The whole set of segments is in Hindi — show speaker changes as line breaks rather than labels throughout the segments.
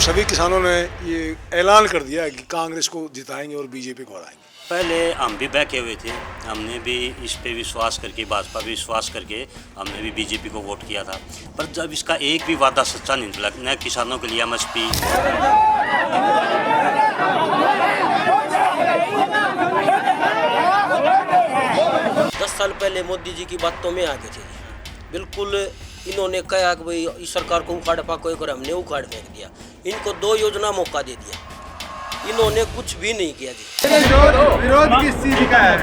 सभी किसानों ने ये ऐलान कर दिया है कि कांग्रेस को जिताएंगे और बीजेपी को हराएंगे।
पहले हम भी बैठे हुए थे, हमने भी इस पे विश्वास करके, भाजपा पे विश्वास करके हमने भी बीजेपी को वोट किया था। पर जब इसका एक भी वादा सच्चा नहीं निकला, न किसानों के लिए एमएसपी,
10 साल पहले मोदी जी की बातों में आगे थे बिल्कुल। इन्होंने कहा कि भाई इस सरकार को उखाड़ फेंको, एक और हमने उखाड़ फेंक दिया। इनको 2 योजना मौका दे दिया, इन्होंने कुछ भी नहीं किया जी।
विरोध किस चीज का है?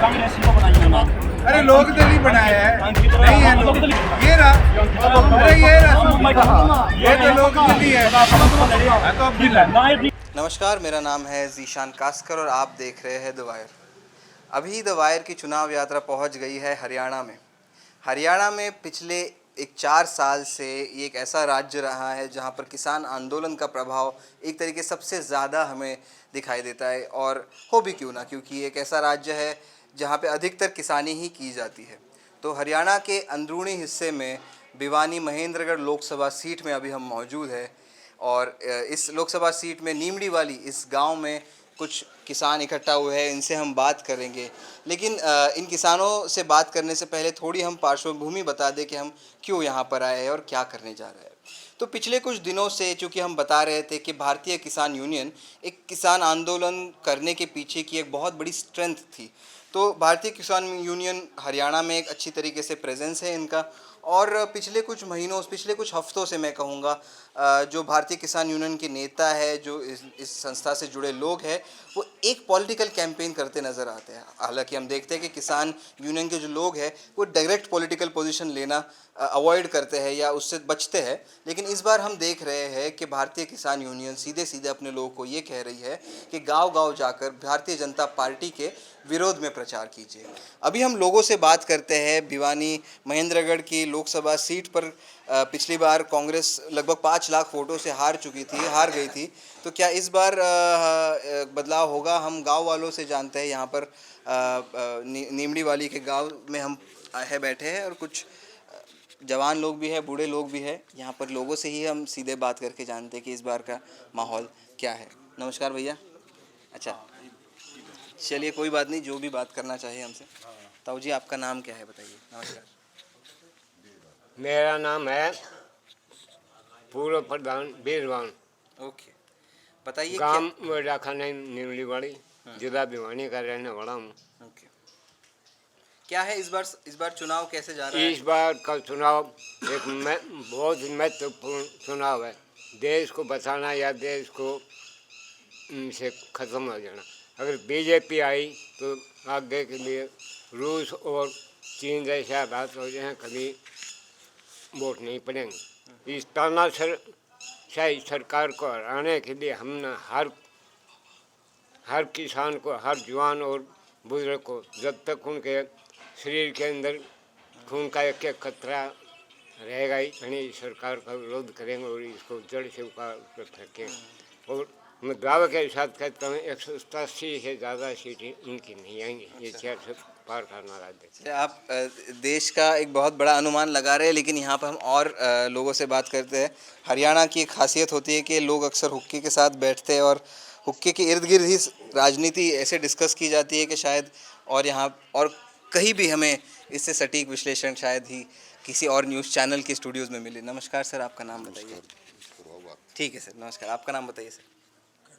अरे लोग दल ही बनाया है, नहीं है लोग, ये रहा, अरे ये रहा, ये तो लोग दल ही है।
नमस्कार, मेरा नाम है ज़ीशान कास्कर और आप देख रहे हैं द वायर। अभी द वायर की चुनाव यात्रा पहुंच गई है हरियाणा में। हरियाणा में पिछले 4 साल से ये एक ऐसा राज्य रहा है जहां पर किसान आंदोलन का प्रभाव एक तरीके सबसे ज़्यादा हमें दिखाई देता है, और हो भी क्यों ना, क्योंकि एक ऐसा राज्य है जहां पे अधिकतर किसानी ही की जाती है। तो हरियाणा के अंदरूनी हिस्से में भिवानी महेंद्रगढ़ लोकसभा सीट में अभी हम मौजूद है, और इस लोकसभा सीट में नीमड़ी वाली इस गांव में कुछ किसान इकट्ठा हुए हैं, इनसे हम बात करेंगे। लेकिन इन किसानों से बात करने से पहले थोड़ी हम पार्श्वभूमि बता दें कि हम क्यों यहाँ पर आए हैं और क्या करने जा रहे हैं। तो पिछले कुछ दिनों से चूँकि हम बता रहे थे कि भारतीय किसान यूनियन एक किसान आंदोलन करने के पीछे की एक बहुत बड़ी स्ट्रेंथ थी। तो भारतीय किसान यूनियन हरियाणा में एक अच्छी तरीके से प्रेजेंस है इनका, और पिछले कुछ हफ्तों से मैं कहूँगा जो भारतीय किसान यूनियन के नेता है, जो इस संस्था से जुड़े लोग हैं, वो एक पॉलिटिकल कैंपेन करते नज़र आते हैं। हालांकि हम देखते हैं कि किसान यूनियन के जो लोग हैं वो डायरेक्ट पॉलिटिकल पोजीशन लेना अवॉइड करते हैं या उससे बचते हैं, लेकिन इस बार हम देख रहे हैं कि भारतीय किसान यूनियन सीधे सीधे अपने लोगों को ये कह रही है कि गांव-गांव जाकर भारतीय जनता पार्टी के विरोध में प्रचार कीजिए। अभी हम लोगों से बात करते हैं। भिवानी महेंद्रगढ़ की लोकसभा सीट पर पिछली बार कांग्रेस लगभग 5 लाख वोटों से हार गई थी। तो क्या इस बार बदलाव होगा? हम गांव वालों से जानते हैं। यहाँ पर नीमड़ी वाली के गांव में हम बैठे हैं, और कुछ जवान लोग भी है, बूढ़े लोग भी है। यहाँ पर लोगों से ही हम सीधे बात करके जानते हैं कि इस बार का माहौल क्या है। नमस्कार भैया। अच्छा, चलिए कोई बात नहीं, जो भी बात करना चाहिए हमसे। ताऊ जी, आपका नाम क्या है बताइए? नमस्कार।
मेरा नाम है पूर्व प्रधान बीरवान।
ओके, बताइए
गांव राखाना नीमलीवाड़ी, जिला भिवानी का रहने वाला हूँ।
ओके, क्या है इस बार चुनाव कैसे जा रहा है?
इस बार का चुनाव एक बहुत ही महत्वपूर्ण चुनाव है। देश को बचाना या देश को से ख़त्म हो जाना। अगर बीजेपी आई तो आगे के लिए रूस और चीन जैसे हालात हो जाए, कभी वोट नहीं पड़ेंगे। इस तानाशाही सरकार को हराने के लिए हमने हर किसान को, हर जवान और बुजुर्ग को, जब तक उनके शरीर के अंदर खून का एक कतरा रहेगा ही, यानी सरकार का विरोध करेंगे और इसको जड़ से उखाड़ कर फेंकेंगे। और मैं दावे के साथ कहता हूँ 187 से ज़्यादा सीटें इनकी नहीं आएंगी। ये 400 पार करना राज्य।
आप देश का एक बहुत बड़ा अनुमान लगा रहे हैं, लेकिन यहाँ पर हम और लोगों से बात करते हैं। हरियाणा की एक खासियत होती है कि लोग अक्सर हुक्के के साथ बैठते हैं, और हुक्के के इर्द गिर्द ही राजनीति ऐसे डिस्कस की जाती है कि शायद और यहाँ और कहीं भी हमें इससे सटीक विश्लेषण शायद ही किसी और न्यूज़ चैनल के स्टूडियोज़ में मिले। नमस्कार सर, आपका नाम बताइए? ठीक है सर, नमस्कार। आपका नाम बताइए सर?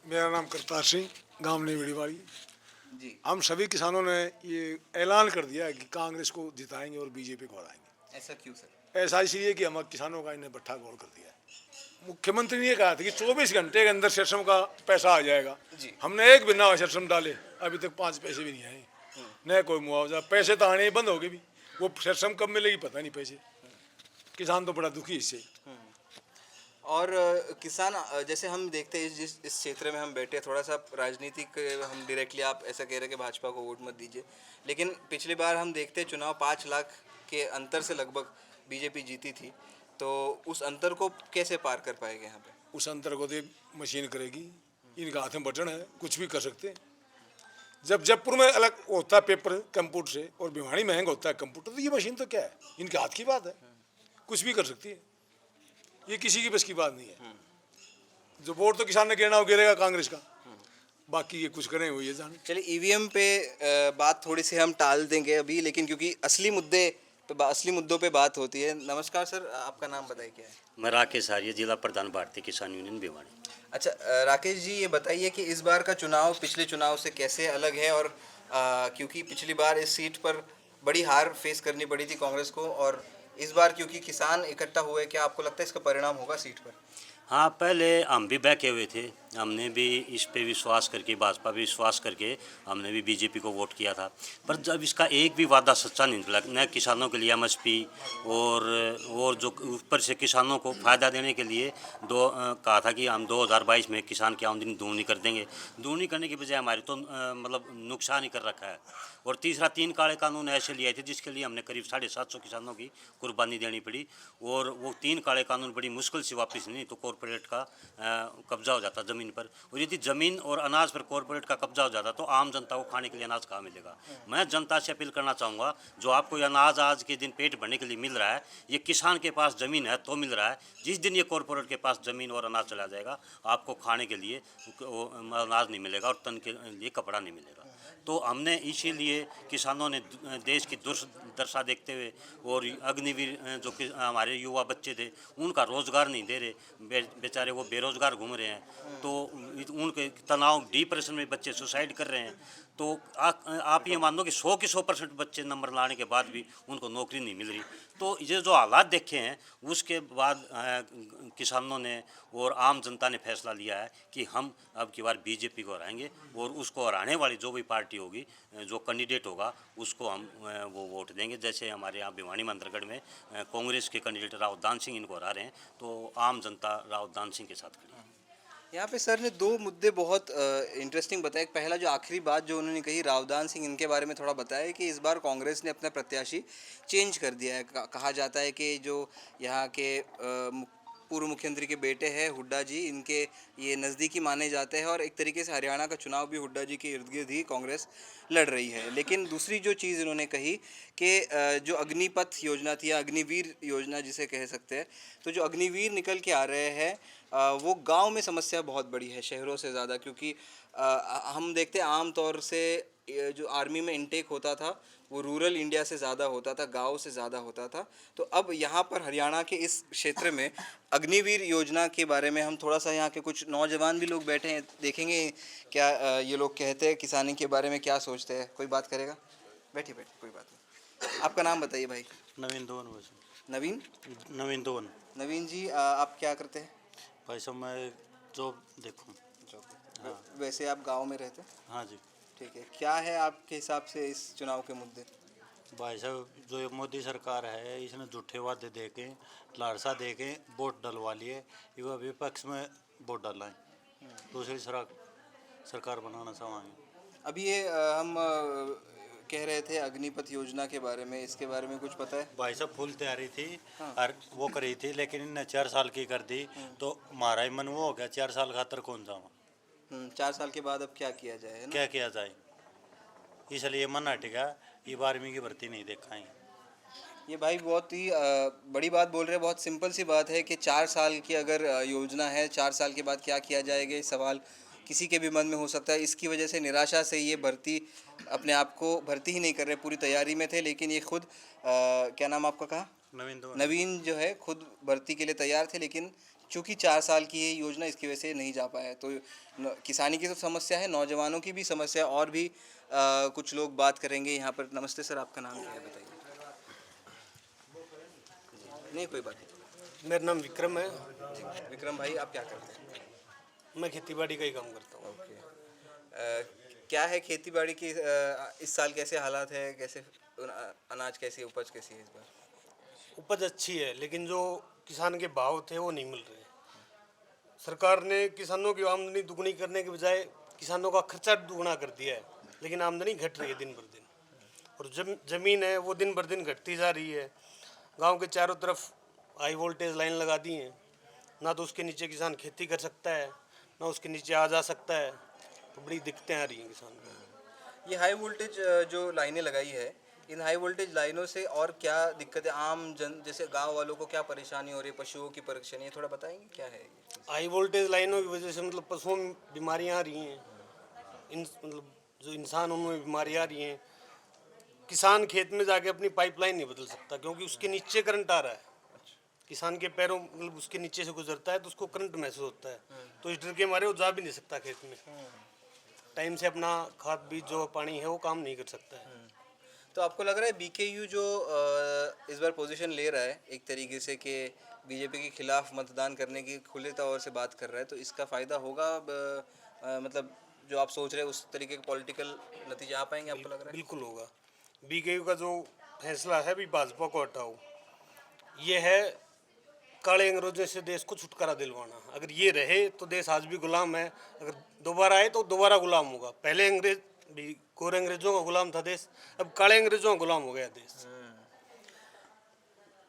मेरा नाम करतार सिंह, गांव नीमड़ी वाली
जी।
हम सभी किसानों ने ये ऐलान कर दिया है कि कांग्रेस को जिताएंगे और बीजेपी को हराएंगे।
ऐसा क्यों सर?
ऐसा इसलिए कि हम किसानों का इन्हें बट्ठा गोल कर दिया है। मुख्यमंत्री ने कहा था कि 24 घंटे के अंदर सेशम का पैसा आ जाएगा।
जी।
हमने एक बिना सेशम डाले, अभी तक 5 पैसे भी नहीं आए, न कोई मुआवजा। पैसे तो आने बंद हो गए भी, वो सेशम कब मिलेगी पता नहीं। पैसे किसान तो बड़ा दुखी इससे।
और किसान जैसे हम देखते हैं इस क्षेत्र में हम बैठे, थोड़ा सा राजनीतिक हम डायरेक्टली, आप ऐसा कह रहे हैं कि भाजपा को वोट मत दीजिए, लेकिन पिछली बार हम देखते हैं चुनाव 5 लाख के अंतर से लगभग बीजेपी जीती थी। तो उस अंतर को कैसे पार कर पाएंगे यहाँ पे?
उस अंतर को तो मशीन करेगी। इनका हाथ में बटन है, कुछ भी कर सकते हैं। जब जयपुर में अलग होता है पेपर कंप्यूटर से, और भिवानी महंगा होता है कंप्यूटर, तो ये मशीन तो क्या है, इनके हाथ की बात है, कुछ भी कर सकती है। ये किसी की बस की बात नहीं है। जो वोट तो किसान ने गिरना वो गिरेगा कांग्रेस का, बाकी ये कुछ करें वो ये जाने।
चलिए ईवीएम पे बात थोड़ी सी हम टाल देंगे अभी, लेकिन क्योंकि असली मुद्दों पे बात होती है। नमस्कार सर, आपका नाम बताइए क्या है?
मैं राकेश आर्य, जिला प्रधान भारतीय किसान यूनियन भिवानी।
अच्छा राकेश जी, ये बताइए कि इस बार का चुनाव पिछले चुनाव से कैसे अलग है, और क्योंकि पिछली बार इस सीट पर बड़ी हार फेस करनी पड़ी थी कांग्रेस को, और इस बार क्योंकि किसान इकट्ठा हुए, क्या आपको लगता है इसका परिणाम होगा सीट पर?
हाँ, पहले हम भी बहके हुए थे, हमने भी इस पे विश्वास करके, भाजपा पे विश्वास करके हमने भी बीजेपी को वोट किया था। पर जब इसका एक भी वादा सच्चा नहीं निकला, न किसानों के लिए एमएसपी और जो ऊपर से किसानों को फ़ायदा देने के लिए कहा था कि हम 2022 में किसान की आमदनी दूनी कर देंगे। दूनी करने के बजाय हमारी तो मतलब नुकसान ही कर रखा है। और तीसरा, 3 काले कानून ऐसे लिए थे जिसके लिए हमने करीब 750 किसानों की कुर्बानी देनी पड़ी, और वो 3 काले कानून बड़ी मुश्किल से वापस नहीं तो कॉरपोरेट का कब्जा हो जाता ज़मीन पर, और यदि ज़मीन और अनाज पर कॉरपोरेट का कब्जा हो जाता तो आम जनता को खाने के लिए अनाज कहाँ मिलेगा। मैं जनता से अपील करना चाहूँगा, जो आपको ये अनाज आज के दिन पेट भरने के लिए मिल रहा है, ये किसान के पास ज़मीन है तो मिल रहा है। जिस दिन ये कॉरपोरेट के पास ज़मीन और अनाज चला जाएगा, आपको खाने के लिए अनाज नहीं मिलेगा और तन के लिए कपड़ा नहीं मिलेगा। तो हमने इसीलिए किसानों ने देश की दुर्दशा देखते हुए, और अग्निवीर जो कि हमारे युवा बच्चे थे उनका रोज़गार नहीं दे रहे, बेचारे वो बेरोज़गार घूम रहे हैं, तो उनके तनाव डिप्रेशन में बच्चे सुसाइड कर रहे हैं। तो आप ये मान लो कि 100 के 100% बच्चे नंबर लाने के बाद भी उनको नौकरी नहीं मिल रही। तो ये जो हालात देखे हैं, उसके बाद किसानों ने और आम जनता ने फैसला लिया है कि हम अब की बार बीजेपी को हराएंगे, और उसको हराने वाली जो भी पार्टी होगी, जो कैंडिडेट होगा, उसको हम वो वोट देंगे। जैसे हमारे यहाँ भिवानी मंदरगढ़ में कांग्रेस के कैंडिडेट राव दान सिंह इनको हरा रहे हैं, तो आम जनता राव दान सिंह के साथ खड़ी है।
यहाँ पे सर ने 2 मुद्दे बहुत इंटरेस्टिंग बताए। पहला जो आखिरी बात जो उन्होंने कही, रावदान सिंह, इनके बारे में थोड़ा बताया कि इस बार कांग्रेस ने अपना प्रत्याशी चेंज कर दिया है। कहा जाता है कि जो यहाँ के पूर्व मुख्यमंत्री के बेटे हैं हुड्डा जी, इनके ये नज़दीकी माने जाते हैं, और एक तरीके से हरियाणा का चुनाव भी हुड्डा जी के इर्द गिर्द ही कांग्रेस लड़ रही है। लेकिन दूसरी जो चीज़ इन्होंने कही कि जो अग्निपथ योजना थी, या अग्निवीर योजना जिसे कह सकते हैं, तो जो अग्निवीर निकल के आ रहे हैं, वो गांव में समस्या बहुत बड़ी है शहरों से ज़्यादा, क्योंकि हम देखते हैं आम तौर से जो आर्मी में इनटेक होता था वो रूरल इंडिया से ज़्यादा होता था, गांव से ज़्यादा होता था। तो अब यहाँ पर हरियाणा के इस क्षेत्र में अग्निवीर योजना के बारे में हम थोड़ा सा, यहाँ के कुछ नौजवान भी लोग बैठे हैं, देखेंगे क्या ये लोग कहते हैं किसानी के बारे में, क्या सोचते हैं। कोई बात करेगा? बैठिए कोई बात नहीं। आपका नाम बताइए भाई।
नवीन दोन।
नवीन?
नवीन दोन।
नवीन जी, आप क्या करते हैं?
भाई साहब मैं जॉब देखूँ।
हाँ। वैसे आप गांव में रहते हैं?
हाँ जी।
ठीक है, क्या है आपके हिसाब से इस चुनाव के मुद्दे?
भाई साहब, जो ये मोदी सरकार है, इसने झूठे वादे दे के, लालसा दे के वोट डलवा लिए, ये विपक्ष में वोट डालाएं, दूसरी सरकार बनाना चाहेंगे।
अभी ये हम कह रहे थे अग्निपथ योजना के बारे में, इसके बारे में कुछ पता है?
भाई साहब फुल तैयारी थी और वो करी थी, लेकिन इनने 4 साल की कर दी, तो हमारा ही मन वो हो गया 4 साल खातर कौन जावा।
4 साल के बाद अब क्या किया जाए, है ना?
क्या किया जाए, इसलिए मन हट गया, ये 12वीं की भर्ती नहीं देखाएं।
ये भाई बहुत ही बड़ी बात बोल रहे हैं। बहुत सिंपल सी बात है कि 4 साल की अगर योजना है, 4 साल के बाद क्या किया जाएगा, ये सवाल किसी के भी मन में हो सकता है। इसकी वजह से निराशा से ये भर्ती, अपने आप को भर्ती ही नहीं कर रहे, पूरी तैयारी में थे, लेकिन ये खुद क्या नाम आपका कहा? नवीन जो है, खुद भर्ती के लिए तैयार थे, लेकिन चूँकि 4 साल की ये योजना, इसकी वजह से नहीं जा पाया। तो किसानी की तो समस्या है, नौजवानों की भी समस्या, और भी कुछ लोग बात करेंगे यहाँ पर। नमस्ते सर, आपका नाम क्या है बताइए? नहीं कोई बात नहीं।
मेरा नाम विक्रम है।
विक्रम भाई, आप क्या करते हैं?
मैं खेतीबाड़ी का ही काम करता हूँ।
ओके, क्या है खेतीबाड़ी की इस साल कैसे हालात है, कैसे अनाज कैसी, उपज कैसी है इस बार?
उपज अच्छी है, लेकिन जो किसान के भाव थे वो नहीं मिल रहे। सरकार ने किसानों की आमदनी दुगनी करने के बजाय किसानों का खर्चा दुगना कर दिया है, लेकिन आमदनी घट रही है दिन भर दिन, और ज़मीन है वो दिन भर दिन घटती जा रही है। गांव के चारों तरफ हाई वोल्टेज लाइन लगा दी हैं, ना तो उसके नीचे किसान खेती कर सकता है, ना उसके नीचे आ जा सकता है, तो बड़ी दिक्कतें आ रही हैं किसान को।
ये हाई वोल्टेज जो लाइनें लगाई है, इन हाई वोल्टेज लाइनों से और क्या दिक्कतें आम जन, जैसे गांव वालों को क्या परेशानी हो रही है, पशुओं की परेशानी है, थोड़ा बताएंगे क्या है?
हाई वोल्टेज लाइनों की वजह से मतलब पशुओं में बीमारियां आ रही हैं, मतलब जो इंसान उनमें बीमारियां आ रही हैं। किसान खेत में जाके अपनी पाइपलाइन नहीं बदल सकता क्योंकि उसके नीचे करंट आ रहा है। किसान के पैरों मतलब उसके नीचे से गुजरता है तो उसको करंट महसूस होता है, तो इस डर के मारे वो जा भी नहीं सकता खेत में। टाइम से अपना खाद बीज जो पानी है वो काम नहीं कर सकता है।
तो आपको लग रहा है बीकेयू जो इस बार पोजीशन ले रहा है एक तरीके से कि बीजेपी के खिलाफ मतदान करने की खुले तौर से बात कर रहा है, तो इसका फ़ायदा होगा मतलब जो आप सोच रहे हैं उस तरीके के पॉलिटिकल नतीजे आ पाएंगे आपको लग रहा है?
बिल्कुल होगा। बीकेयू का जो फैसला है भी भाजपा को हटाओ, ये है काले अंग्रेजों से देश को छुटकारा दिलवाना। अगर ये रहे तो देश आज भी गुलाम है, अगर दोबारा आए तो दोबारा गुलाम होगा। पहले अंग्रेज भी गोरे अंग्रेजों का गुलाम था देश, अब काले अंग्रेजों का गुलाम हो गया देश।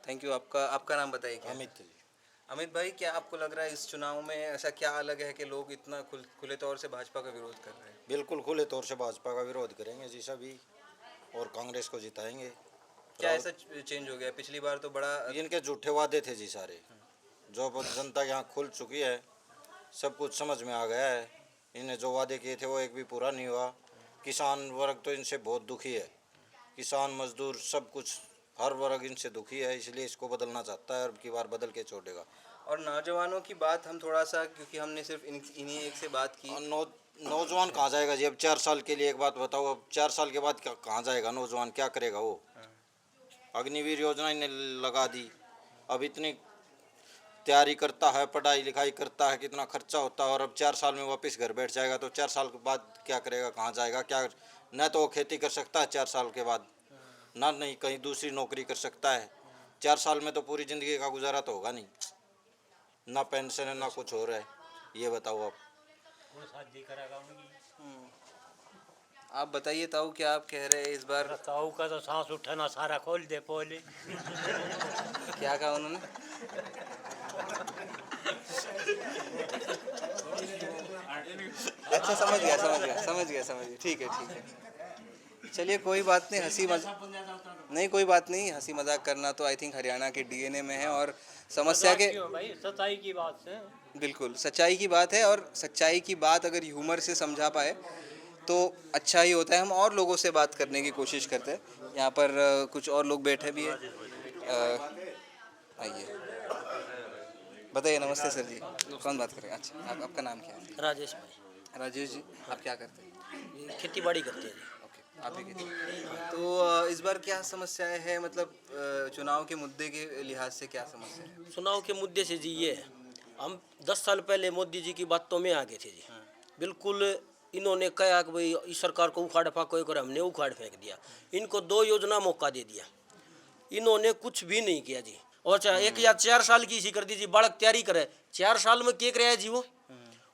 Thank you. आपका नाम बताइए क्या? अमित भाई, क्या आपको लग रहा है इस चुनाव में ऐसा क्या अलग है कि लोग इतना खुले तौर से भाजपा का विरोध कर रहे हैं?
बिल्कुल खुले तौर से भाजपा का विरोध करेंगे जी सभी, और कांग्रेस को जिताएंगे।
क्या ऐसा चेंज हो गया? पिछली बार तो बड़ा
इनके झूठे वादे थे जी सारे, जो अब जनता यहाँ खुल चुकी है, सब कुछ समझ में आ गया है। इन्हें जो वादे किए थे वो एक भी पूरा नहीं हुआ। किसान वर्ग तो इनसे बहुत दुखी है, किसान मजदूर सब कुछ हर वर्ग इनसे दुखी है, इसलिए इसको बदलना चाहता है और अब की बार बदल के छोड़ेगा।
और नौजवानों की बात हम थोड़ा सा, क्योंकि हमने सिर्फ इन्हीं एक से बात की।
नौजवान कहाँ जाएगा जी? अब 4 साल के लिए एक बात बताओ, अब 4 साल के बाद कहाँ जाएगा नौजवान? क्या करेगा वो? अग्निवीर योजना इन्हें लगा दी, अब इतनी तैयारी करता है, पढ़ाई लिखाई करता है, कितना खर्चा होता है, और अब 4 साल में वापस घर बैठ जाएगा तो 4 साल के बाद क्या करेगा? कहाँ जाएगा? क्या न तो वो खेती कर सकता है 4 साल के बाद, ना नहीं कहीं दूसरी नौकरी कर सकता है। 4 साल में तो पूरी ज़िंदगी का गुजारा तो होगा नहीं, ना पेंशन है ना कुछ हो रहा है। ये बताओ आप।
आप बताइए ताऊ, क्या आप कह रहे हैं इस बार?
ताऊ का तो सांस उठाना सारा खोल दे पोले।
क्या कहा उन्होंने? अच्छा, समझ गया। ठीक है। चलिए, कोई बात नहीं, कोई बात नहीं, हंसी मजाक करना तो आई थिंक हरियाणा के डीएनए में है। और समस्या के
भाई सच्चाई की बात है,
बिल्कुल सच्चाई की बात है, और सच्चाई की बात अगर ह्यूमर से समझा पाए तो अच्छा ही होता है। हम और लोगों से बात करने की कोशिश करते हैं। यहाँ पर कुछ और लोग बैठे भी हैं। आइए, बताइए। नमस्ते सर जी, कौन बात करें? अच्छा, आपका नाम क्या है?
राजेश भाई।
राजेश जी, आप क्या करते हैं?
खेती बाड़ी करते हैं जी।
ओके, आप ही खेती। तो इस बार क्या समस्याएं हैं, मतलब चुनाव के मुद्दे के लिहाज से क्या समस्या है?
चुनाव के मुद्दे से जी ये है, हम 10 साल पहले मोदी जी की बातों में आ गए थे जी। बिल्कुल इन्होंने कहा कि भाई इस सरकार को उखाड़ फेंको कर, हमने उखाड़ फेंक दिया। इनको 2 योजना मौका दे दिया, इन्होंने कुछ भी नहीं किया जी। और चाहे 1 या 4 साल की इसी कर दी जी, बालक तैयारी करे। 4 साल में क्या कराया जी? वो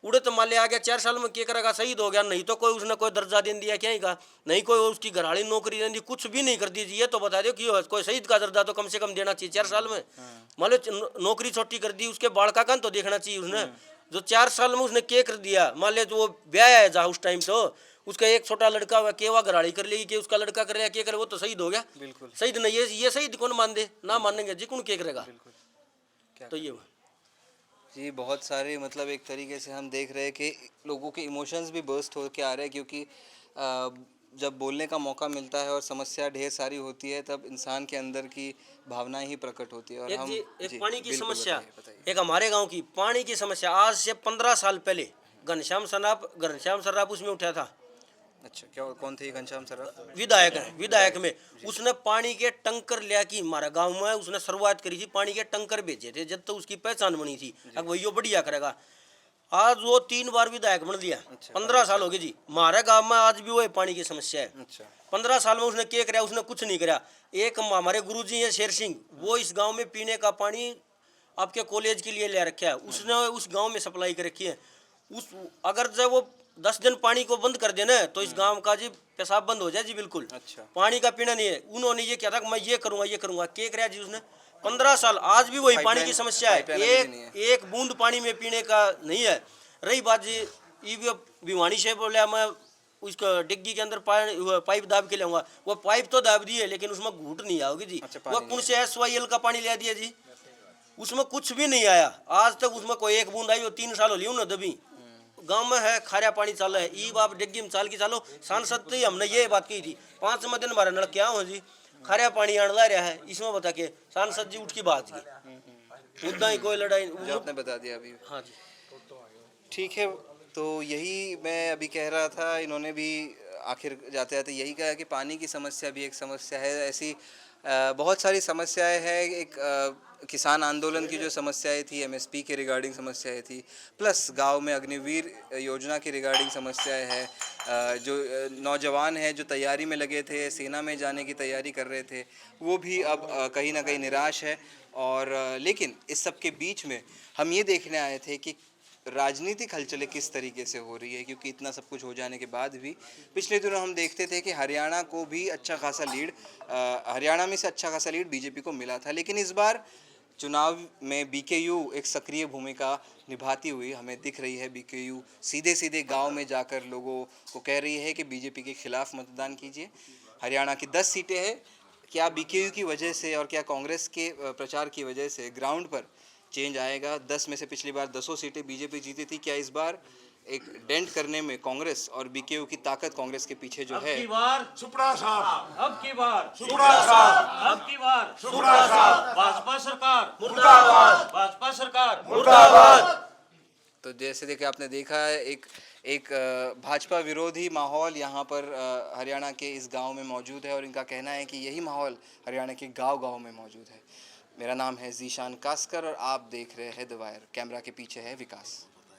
उड़े तो माले आ गया, 4 साल में क्या करेगा? शहीद हो गया। नहीं तो कोई उसने कोई दर्जा दे दिया क्या ही का, नहीं कोई उसकी घरवाली नौकरी दे दी, कुछ भी नहीं कर दी जी। ये तो बता दो कि कोई शहीद का दर्जा तो कम से कम देना चाहिए 4 साल में। मान लो नौकरी छोटी कर दी, उसके बाल का कान तो देखना चाहिए उसने। जो 4 साल में उसने क्या कर दिया? मान ले जो वो ब्याह है जहाँ उस टाइम तो उसका एक छोटा लड़का हुआ, केवा घराड़ी कर लेगी कि उसका लड़का करेगा, क्या करे? वो तो शहीद हो गया।
बिल्कुल
शहीद नहीं है ये शहीद कौन मान दे? ना मानेंगे जी, कौन क्या करेगा? तो ये
जी, बहुत सारे मतलब एक तरीके से हम देख रहे हैं कि लोगों के इमोशंस भी बर्स्ट हो के आ रहे हैं, क्योंकि जब बोलने का मौका मिलता है और समस्या ढेर सारी होती है तब इंसान के अंदर की भावनाएं ही प्रकट होती है। और
एक
हम
एक पानी की
बिल्कुल
समस्या,
बताइए।
एक हमारे गांव की पानी की समस्या आज से 15 साल पहले घनश्याम सर्राफ उसमें उठा था।
अच्छा, क्या कौन थे घनश्याम सराफ?
विधायक में उसने पानी के टंकर लिया कि हमारा गांव में उसने शुरुआत करी थी, पानी के टंकर भेजे थे जब तो उसकी पहचान बनी थी। अब वही बढ़िया करेगा। आज वो 3 बार विधायक बन लिया। 15 साल हो गए जी। हमारे गांव में आज भी वो पानी की समस्या है। 15 साल में उसने क्या कराया? उसने कुछ नहीं कराया। एक हमारे गुरुजी हैं शेर सिंह, वो इस गांव में पीने का पानी आपके कॉलेज के लिए ले रखा है, उसने उस गांव में सप्लाई कर रखी है। उस अगर जब वो 10 दिन पानी को बंद कर देना तो इस गांव का जी पेशाब बंद हो जाए जी। बिल्कुल पानी का पीना नहीं है। उन्होंने ये क्या था कि मैं ये करूँगा क्या कराया जी उसने? 15 साल आज भी वही पानी की समस्या है। एक बूंद पानी में पीने का नहीं है। रही बात जी भिवानी से बोले मैं उसका डिग्गी के अंदर पाइप दाब के लाऊंगा, वो पाइप तो दाब दी है लेकिन उसमें घूट नहीं आओगी जी। वो कौन से SYL का पानी ले दिया जी? उसमें कुछ भी नहीं आया आज तक। उसमें कोई एक बूंद आई, वो 3 साल हो लियो ना दबी। गांव में है खारा पानी चल रहा है, ई बाप डिग्गी में चाल की चालो। सांसद तो हमने ये बात की थी 5 दिन बारह नल क्या हो जी, खारा पानी आने ला रहा है, इसमें बता के सांसद जी उठ की बात की, मुद्दा ही कोई लड़ाई।
जो आपने बता दिया अभी।
हाँ जी
ठीक है, तो यही मैं अभी कह रहा था, इन्होंने भी आखिर जाते जाते यही कहा कि पानी की समस्या भी एक समस्या है। ऐसी बहुत सारी समस्याएं हैं। एक किसान आंदोलन की जो समस्याएं थी, एमएसपी के रिगार्डिंग समस्याएं थी, प्लस गांव में अग्निवीर योजना की रिगार्डिंग समस्याएं हैं। जो नौजवान हैं जो तैयारी में लगे थे, सेना में जाने की तैयारी कर रहे थे, वो भी अब कहीं ना कहीं निराश है। और लेकिन इस सब के बीच में हम ये देखने आए थे कि राजनीतिक हलचलें किस तरीके से हो रही है, क्योंकि इतना सब कुछ हो जाने के बाद भी पिछले दिनों हम देखते थे कि हरियाणा को भी अच्छा खासा लीड, हरियाणा में से अच्छा खासा लीड बीजेपी को मिला था। लेकिन इस बार चुनाव में बीकेयू एक सक्रिय भूमिका निभाती हुई हमें दिख रही है। बीकेयू सीधे सीधे गांव में जाकर लोगों को कह रही है कि बीजेपी के खिलाफ मतदान कीजिए। हरियाणा की 10 सीटें हैं। क्या बीकेयू की वजह से और क्या कांग्रेस के प्रचार की वजह से ग्राउंड पर चेंज आएगा? 10 में से पिछली बार 10 सीटें बीजेपी जीती थी। क्या इस बार एक डेंट करने में कांग्रेस और बीकेयू की ताकत कांग्रेस के पीछे जो है?
सुपड़ा साहब,
अब की बार
सुपड़ा साहब,
अब की बार
सुपड़ा साहब,
भाजपा सरकार
मुर्दाबाद,
भाजपा सरकार
मुर्दाबाद।
तो जैसे देखे आपने देखा है, एक भाजपा विरोधी माहौल यहाँ पर हरियाणा के इस गांव में मौजूद है। और इनका कहना है कि यही माहौल हरियाणा के गांव-गांव में मौजूद है। मेरा नाम है जीशान कास्कर और आप देख रहे हैं द वायर। कैमरा के पीछे है विकास।